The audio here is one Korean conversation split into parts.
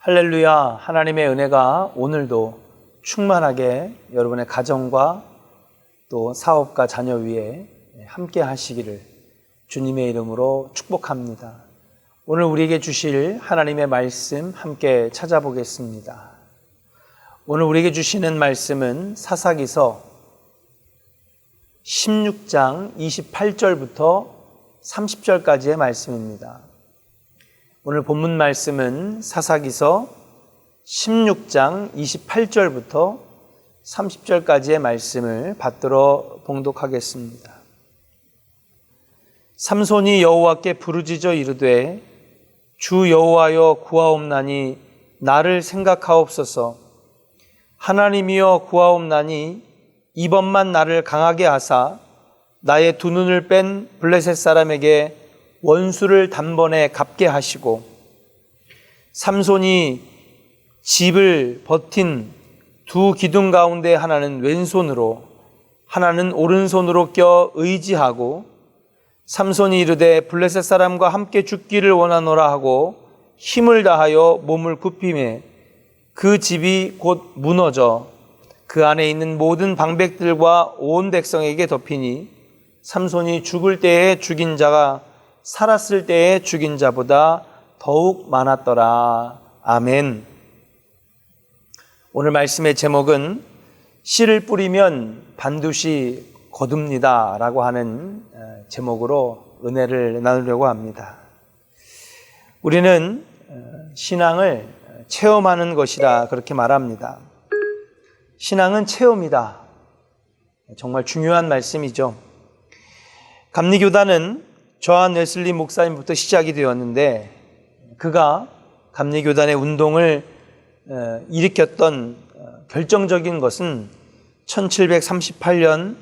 할렐루야, 하나님의 은혜가 오늘도 충만하게 여러분의 가정과 또 사업과 자녀 위에 함께 하시기를 주님의 이름으로 축복합니다. 오늘 우리에게 주실 하나님의 말씀 함께 찾아보겠습니다. 오늘 우리에게 주시는 말씀은 사사기서 16장 28절부터 30절까지의 말씀입니다. 오늘 본문 말씀은 사사기서 16장 28절부터 30절까지의 말씀을 받들어 봉독하겠습니다. 삼손이 여호와께 부르짖어 이르되 주 여호와여 구하옵나니 나를 생각하옵소서. 하나님이여 구하옵나니 이번만 나를 강하게 하사 나의 두 눈을 뺀 블레셋 사람에게 원수를 단번에 갚게 하시고, 삼손이 집을 버틴 두 기둥 가운데 하나는 왼손으로 하나는 오른손으로 껴 의지하고, 삼손이 이르되 블레셋 사람과 함께 죽기를 원하노라 하고 힘을 다하여 몸을 굽히매 그 집이 곧 무너져 그 안에 있는 모든 방백들과 온 백성에게 덮이니, 삼손이 죽을 때에 죽인 자가 살았을 때에 죽인 자보다 더욱 많았더라. 아멘. 오늘 말씀의 제목은 씨를 뿌리면 반드시 거둡니다 라고 하는 제목으로 은혜를 나누려고 합니다. 우리는 신앙을 체험하는 것이라 그렇게 말합니다. 신앙은 체험이다. 정말 중요한 말씀이죠. 감리교단은 존 웨슬리 목사님부터 시작이 되었는데, 그가 감리교단의 운동을 일으켰던 결정적인 것은 1738년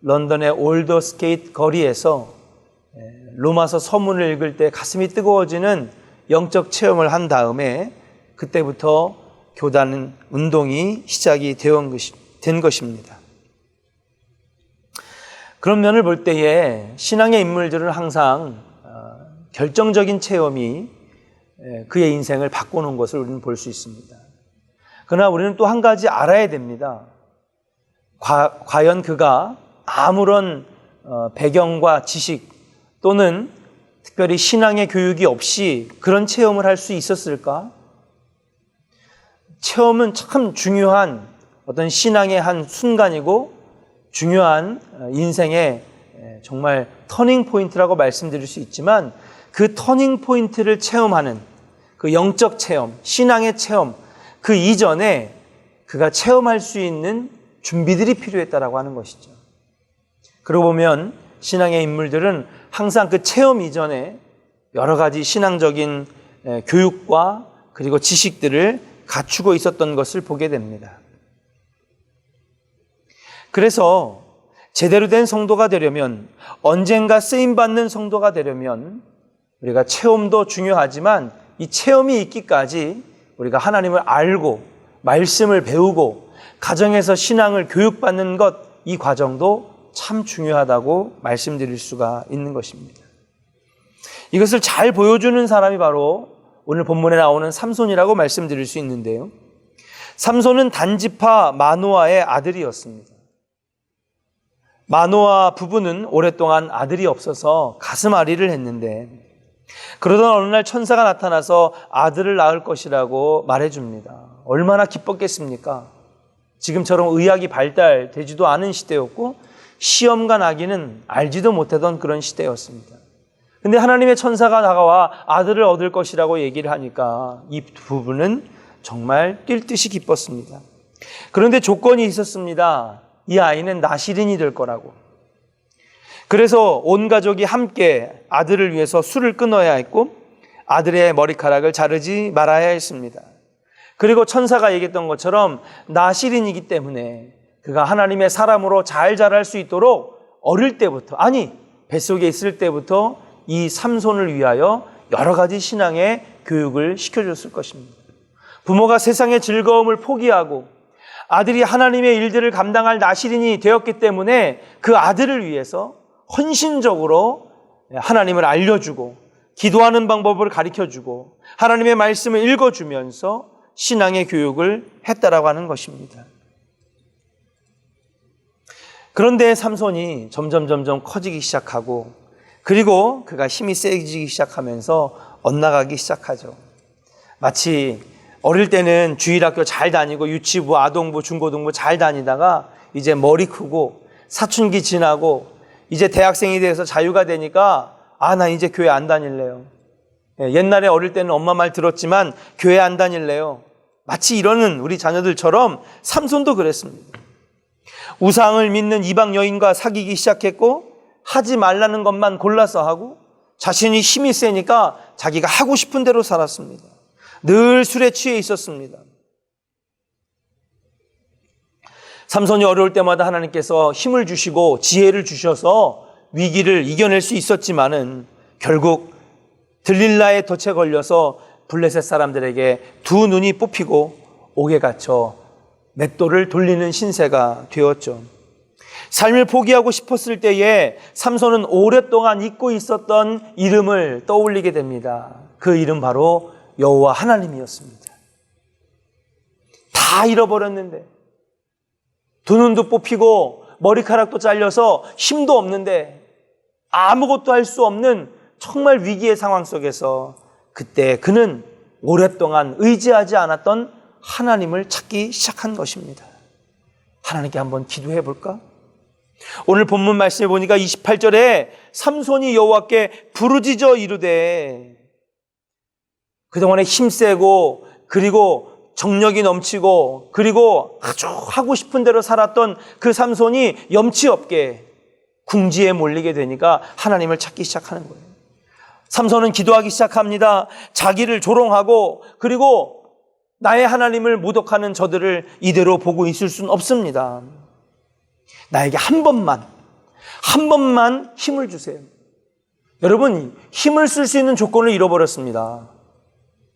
런던의 올더스게이트 거리에서 로마서 서문을 읽을 때 가슴이 뜨거워지는 영적 체험을 한 다음에 그때부터 교단 운동이 시작이 된 것입니다. 그런 면을 볼 때에 신앙의 인물들은 항상 결정적인 체험이 그의 인생을 바꾸는 것을 우리는 볼 수 있습니다. 그러나 우리는 또 한 가지 알아야 됩니다. 과연 그가 아무런 배경과 지식 또는 특별히 신앙의 교육이 없이 그런 체험을 할 수 있었을까? 체험은 참 중요한 어떤 신앙의 한 순간이고 중요한 인생의 정말 터닝 포인트라고 말씀드릴 수 있지만, 그 터닝 포인트를 체험하는 그 영적 체험, 신앙의 체험, 그 이전에 그가 체험할 수 있는 준비들이 필요했다라고 하는 것이죠. 그러고 보면 신앙의 인물들은 항상 그 체험 이전에 여러 가지 신앙적인 교육과 그리고 지식들을 갖추고 있었던 것을 보게 됩니다. 그래서 제대로 된 성도가 되려면, 언젠가 쓰임받는 성도가 되려면 우리가 체험도 중요하지만 이 체험이 있기까지 우리가 하나님을 알고 말씀을 배우고 가정에서 신앙을 교육받는 것, 이 과정도 참 중요하다고 말씀드릴 수가 있는 것입니다. 이것을 잘 보여주는 사람이 바로 오늘 본문에 나오는 삼손이라고 말씀드릴 수 있는데요. 삼손은 단지파 마노아의 아들이었습니다. 마노아 부부는 오랫동안 아들이 없어서 가슴앓이를 했는데, 그러던 어느 날 천사가 나타나서 아들을 낳을 것이라고 말해줍니다. 얼마나 기뻤겠습니까? 지금처럼 의학이 발달되지도 않은 시대였고 시험관 나기는 알지도 못하던 그런 시대였습니다. 근데 하나님의 천사가 다가와 아들을 얻을 것이라고 얘기를 하니까 이 부부는 정말 뛸 듯이 기뻤습니다. 그런데 조건이 있었습니다. 이 아이는 나실인이 될 거라고. 그래서 온 가족이 함께 아들을 위해서 술을 끊어야 했고 아들의 머리카락을 자르지 말아야 했습니다. 그리고 천사가 얘기했던 것처럼 나실인이기 때문에 그가 하나님의 사람으로 잘 자랄 수 있도록 어릴 때부터, 아니 뱃속에 있을 때부터 이 삼손을 위하여 여러 가지 신앙의 교육을 시켜줬을 것입니다. 부모가 세상의 즐거움을 포기하고 아들이 하나님의 일들을 감당할 나실인이 되었기 때문에 그 아들을 위해서 헌신적으로 하나님을 알려주고 기도하는 방법을 가르쳐주고 하나님의 말씀을 읽어주면서 신앙의 교육을 했다라고 하는 것입니다. 그런데 삼손이 점점 커지기 시작하고 그리고 그가 힘이 세지기 시작하면서 엇나가기 시작하죠. 마치 어릴 때는 주일학교 잘 다니고 유치부, 아동부, 중고등부 잘 다니다가 이제 머리 크고 사춘기 지나고 이제 대학생이 돼서 자유가 되니까 나 이제 교회 안 다닐래요. 옛날에 어릴 때는 엄마 말 들었지만 교회 안 다닐래요. 마치 이러는 우리 자녀들처럼 삼손도 그랬습니다. 우상을 믿는 이방 여인과 사귀기 시작했고 하지 말라는 것만 골라서 하고 자신이 힘이 세니까 자기가 하고 싶은 대로 살았습니다. 늘 술에 취해 있었습니다. 삼손이 어려울 때마다 하나님께서 힘을 주시고 지혜를 주셔서 위기를 이겨낼 수 있었지만은 결국 들릴라의 덫에 걸려서 블레셋 사람들에게 두 눈이 뽑히고 옥에 갇혀 맷돌을 돌리는 신세가 되었죠. 삶을 포기하고 싶었을 때에 삼손은 오랫동안 잊고 있었던 이름을 떠올리게 됩니다. 그 이름 바로 여호와 하나님이었습니다. 다 잃어버렸는데 두 눈도 뽑히고 머리카락도 잘려서 힘도 없는데 아무것도 할 수 없는 정말 위기의 상황 속에서 그때 그는 오랫동안 의지하지 않았던 하나님을 찾기 시작한 것입니다. 하나님께 한번 기도해 볼까? 오늘 본문 말씀에 보니까 28절에 삼손이 여호와께 부르짖어 이르되, 그동안에 힘세고 그리고 정력이 넘치고 그리고 아주 하고 싶은 대로 살았던 그 삼손이 염치 없게 궁지에 몰리게 되니까 하나님을 찾기 시작하는 거예요. 삼손은 기도하기 시작합니다. 자기를 조롱하고 그리고 나의 하나님을 모독하는 저들을 이대로 보고 있을 수는 없습니다. 나에게 한 번만 힘을 주세요. 여러분, 힘을 쓸 수 있는 조건을 잃어버렸습니다.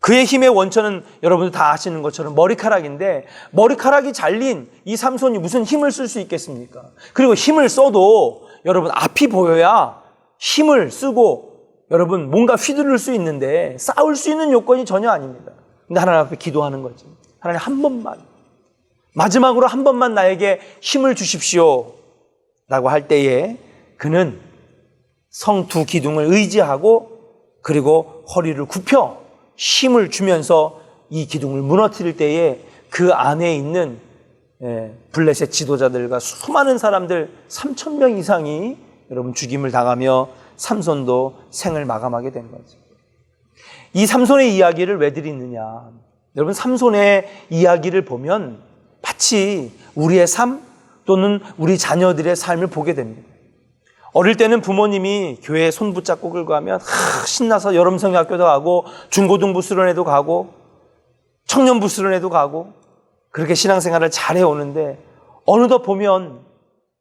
그의 힘의 원천은 여러분들 다 아시는 것처럼 머리카락인데 머리카락이 잘린 이 삼손이 무슨 힘을 쓸 수 있겠습니까? 그리고 힘을 써도 여러분 앞이 보여야 힘을 쓰고 여러분 뭔가 휘두를 수 있는데 싸울 수 있는 요건이 전혀 아닙니다. 근데 하나님 앞에 기도하는 거죠. 하나님 한 번만, 마지막으로 한 번만 나에게 힘을 주십시오 라고 할 때에 그는 성 두 기둥을 의지하고 그리고 허리를 굽혀 힘을 주면서 이 기둥을 무너뜨릴 때에 그 안에 있는 블레셋 지도자들과 수많은 사람들 3,000명 이상이 여러분 죽임을 당하며 삼손도 생을 마감하게 된 거죠. 이 삼손의 이야기를 왜 드리느냐? 여러분, 삼손의 이야기를 보면 마치 우리의 삶 또는 우리 자녀들의 삶을 보게 됩니다. 어릴 때는 부모님이 교회에 손 붙잡고 끌고 가면 신나서 여름성경학교도 가고 중고등부 수련회도 가고 청년부 수련회도 가고 그렇게 신앙생활을 잘 해오는데 어느덧 보면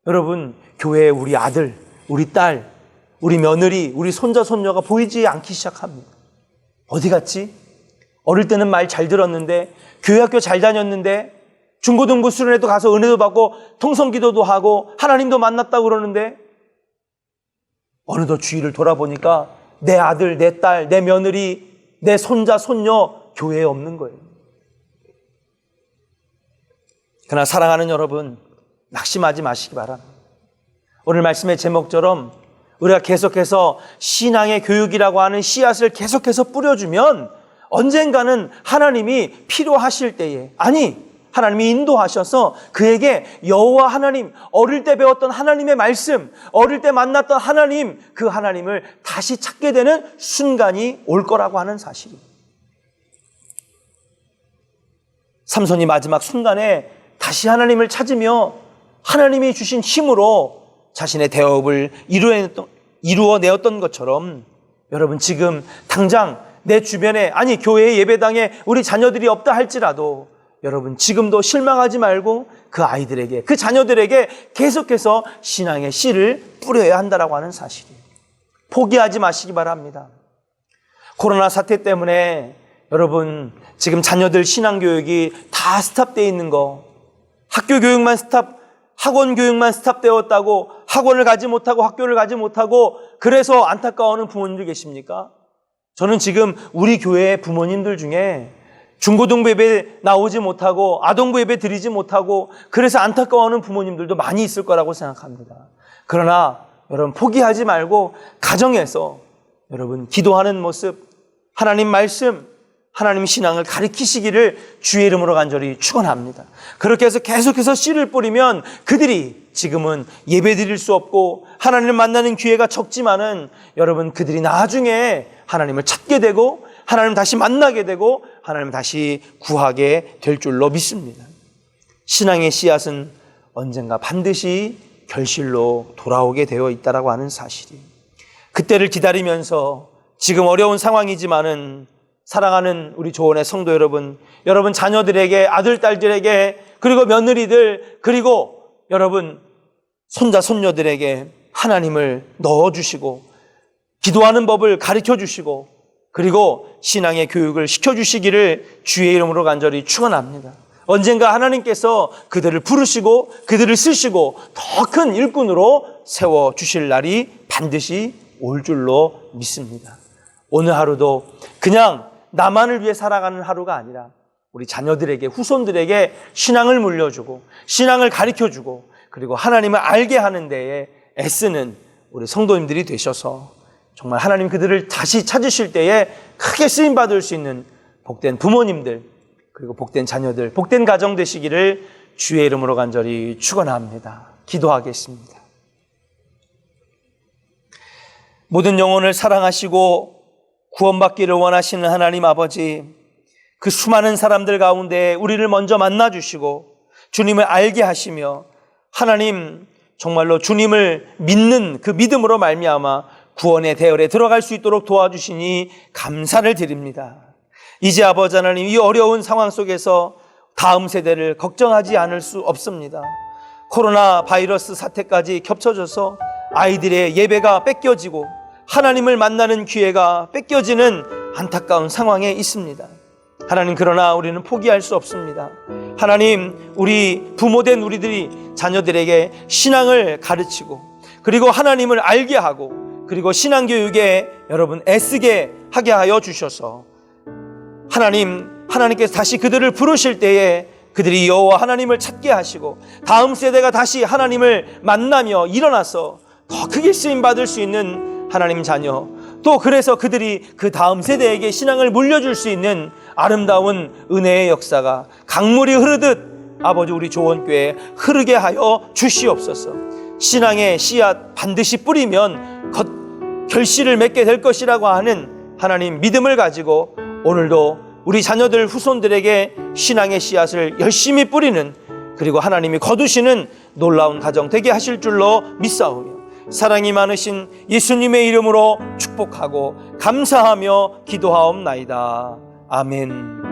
여러분 교회에 우리 아들, 우리 딸, 우리 며느리, 우리 손자, 손녀가 보이지 않기 시작합니다. 어디 갔지? 어릴 때는 말 잘 들었는데 교회학교 잘 다녔는데 중고등부 수련회도 가서 은혜도 받고 통성기도도 하고 하나님도 만났다고 그러는데 어느덧 주위를 돌아보니까 내 아들, 내 딸, 내 며느리, 내 손자, 손녀 교회에 없는 거예요. 그러나 사랑하는 여러분, 낙심하지 마시기 바랍니다. 오늘 말씀의 제목처럼 우리가 계속해서 신앙의 교육이라고 하는 씨앗을 계속해서 뿌려주면 언젠가는 하나님이 필요하실 때에, 아니 하나님이 인도하셔서 그에게 여호와 하나님, 어릴 때 배웠던 하나님의 말씀, 어릴 때 만났던 하나님, 그 하나님을 다시 찾게 되는 순간이 올 거라고 하는 사실입니다. 삼손이 마지막 순간에 다시 하나님을 찾으며 하나님이 주신 힘으로 자신의 대업을 이루어내었던 것처럼 여러분 지금 당장 내 주변에, 아니 교회의 예배당에 우리 자녀들이 없다 할지라도 여러분 지금도 실망하지 말고 그 아이들에게, 그 자녀들에게 계속해서 신앙의 씨를 뿌려야 한다라고 하는 사실이에요. 포기하지 마시기 바랍니다. 코로나 사태 때문에 여러분 지금 자녀들 신앙교육이 다 스탑되어 있는 거, 학교 교육만 학원 교육만 스탑되었다고 학원을 가지 못하고 학교를 가지 못하고 그래서 안타까워하는 부모님들 계십니까? 저는 지금 우리 교회 부모님들 중에 중고등부 예배 나오지 못하고 아동부 예배 드리지 못하고 그래서 안타까워하는 부모님들도 많이 있을 거라고 생각합니다. 그러나 여러분 포기하지 말고 가정에서 여러분 기도하는 모습, 하나님 말씀, 하나님 신앙을 가르치시기를 주의 이름으로 간절히 축원합니다. 그렇게 해서 계속해서 씨를 뿌리면 그들이 지금은 예배 드릴 수 없고 하나님을 만나는 기회가 적지만은 여러분 그들이 나중에 하나님을 찾게 되고 하나님 다시 만나게 되고 하나님 다시 구하게 될 줄로 믿습니다. 신앙의 씨앗은 언젠가 반드시 결실로 돌아오게 되어 있다라고 하는 사실이, 그때를 기다리면서 지금 어려운 상황이지만은 사랑하는 우리 조원의 성도 여러분, 여러분 자녀들에게, 아들, 딸들에게, 그리고 며느리들, 그리고 여러분 손자, 손녀들에게 하나님을 넣어주시고 기도하는 법을 가르쳐주시고 그리고 신앙의 교육을 시켜주시기를 주의 이름으로 간절히 축원합니다. 언젠가 하나님께서 그들을 부르시고 그들을 쓰시고 더 큰 일꾼으로 세워주실 날이 반드시 올 줄로 믿습니다. 오늘 하루도 그냥 나만을 위해 살아가는 하루가 아니라 우리 자녀들에게, 후손들에게 신앙을 물려주고 신앙을 가르쳐주고 그리고 하나님을 알게 하는 데에 애쓰는 우리 성도님들이 되셔서 정말 하나님 그들을 다시 찾으실 때에 크게 쓰임받을 수 있는 복된 부모님들, 그리고 복된 자녀들, 복된 가정 되시기를 주의 이름으로 간절히 축원합니다. 기도하겠습니다. 모든 영혼을 사랑하시고 구원받기를 원하시는 하나님 아버지, 그 수많은 사람들 가운데 우리를 먼저 만나주시고 주님을 알게 하시며 하나님 정말로 주님을 믿는 그 믿음으로 말미암아 구원의 대열에 들어갈 수 있도록 도와주시니 감사를 드립니다. 이제 아버지 하나님, 이 어려운 상황 속에서 다음 세대를 걱정하지 않을 수 없습니다. 코로나 바이러스 사태까지 겹쳐져서 아이들의 예배가 뺏겨지고 하나님을 만나는 기회가 뺏겨지는 안타까운 상황에 있습니다. 하나님, 그러나 우리는 포기할 수 없습니다. 하나님, 우리 부모된 우리들이 자녀들에게 신앙을 가르치고 그리고 하나님을 알게 하고 그리고 신앙교육에 여러분 애쓰게 하게 하여 주셔서 하나님께서 다시 그들을 부르실 때에 그들이 여호와 하나님을 찾게 하시고 다음 세대가 다시 하나님을 만나며 일어나서 더 크게 쓰임받을 수 있는 하나님 자녀, 또 그래서 그들이 그 다음 세대에게 신앙을 물려줄 수 있는 아름다운 은혜의 역사가 강물이 흐르듯 아버지 우리 조원교회에 흐르게 하여 주시옵소서. 신앙의 씨앗 반드시 뿌리면 결실을 맺게 될 것이라고 하는 하나님 믿음을 가지고 오늘도 우리 자녀들, 후손들에게 신앙의 씨앗을 열심히 뿌리는, 그리고 하나님이 거두시는 놀라운 가정 되게 하실 줄로 믿사오며 사랑이 많으신 예수님의 이름으로 축복하고 감사하며 기도하옵나이다. 아멘.